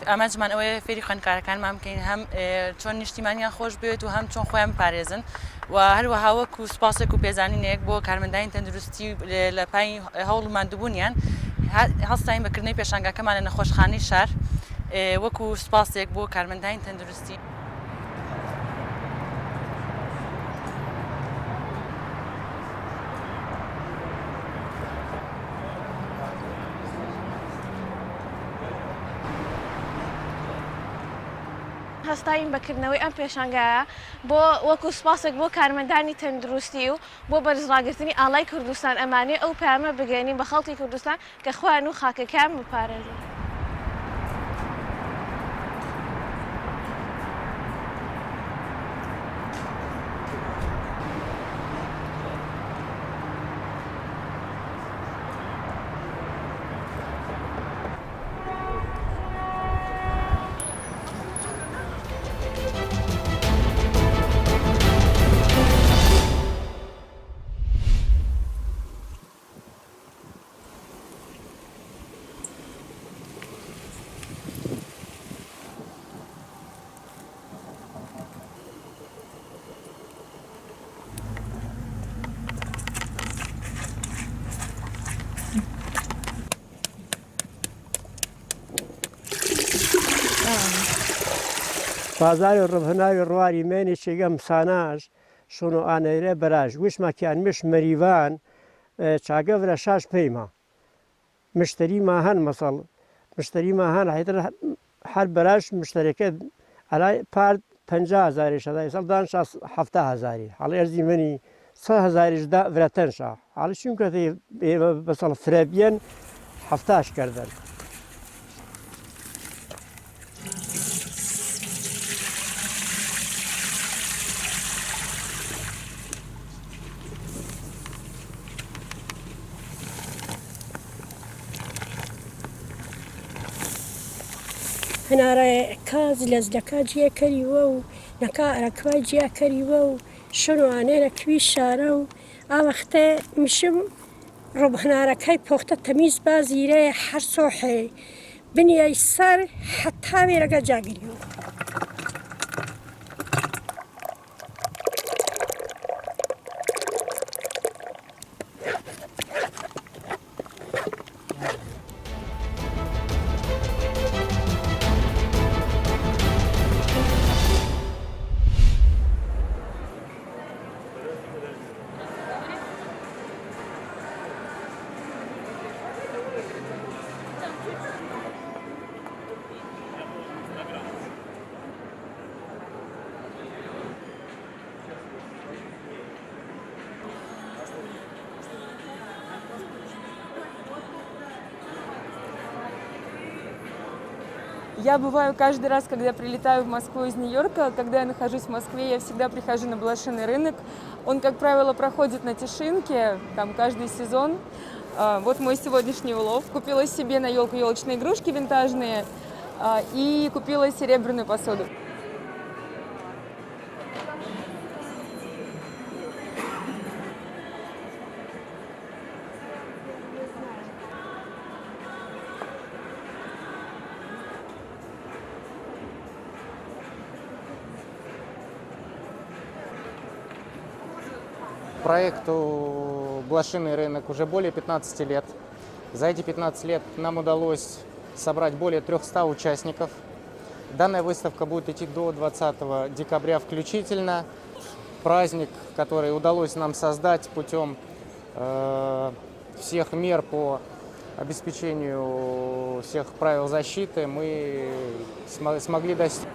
ئاماجمان ئەوەیە فێری خوێندکارەکانمان بکەین هەم چۆن نیشتیمانیان خۆش بێت و هەم چۆن خۆیان بپارێزن و هەروەها وەکو سوپاسێک و پێزانینێک بۆ کارمەندانی تەندروستی لە پای هەوڵ و ماندووبوونیان هەستاین بەکردنەوەی پێشانگاکەمان لە نەخۆشخانەی شار وەکو سوپاسێک بۆ کارمەندانی تەندروستی. هەستاین بەکردنەوەی ئەم پێشانگایە بۆ وەکو سوپاسێک بۆ کارمەندانی تەندروستی و بۆ بەرزڕاگرتنی ئاڵای کوردستان ئەمانەی ئەو پامە بگەێنین بە خەڵکی کوردستان کە خۆیان و خاکەکان بپارێزن. بازاری ڕڤناوی ڕواری مێنی چێگەم ساناژ شۆن و ئانەیرە بەراژ وشمەکیان مش مەریڤان چاگەورە شاش پەیمە مشتری ماهەن مەسەڵ مشتری ماهەن حیدر هەر بەراش مشتەرەکە ئەلای پارت 50,000 شەدای سەڵدان 70,000 حاڵی ئەرزی منی 100,000 دا ورەتەنشا حاڵی چونکە ئێمە بەسەڵ فرەبیەن 70 کردن. هەنارەکە زلەزلەکە جێکەریوە و نەکا ئەرەکوای جیاکەریوە و شنوانێرە کوی شارە و ئاوەختە میشم ڕۆب هەنارەکەی پۆختە تەمیز بازیرەیە هەر سۆحێ بنیای سەر حەتا وێرەگە جاگریوە. Я бываю каждый раз, когда прилетаю в Москву из Нью-Йорка. Когда я нахожусь в Москве, я всегда прихожу на блошиный рынок. Он, как правило, проходит на Тишинке, там каждый сезон. Вот мой сегодняшний улов. Купила себе на елку елочные игрушки винтажные и купила серебряную посуду. Проекту «Блошиный рынок» уже более 15 лет. За эти 15 лет нам удалось собрать более 300 участников. Данная выставка будет идти до 20 декабря включительно. Праздник, который удалось нам создать путем всех мер по обеспечению всех правил защиты, мы смогли достичь.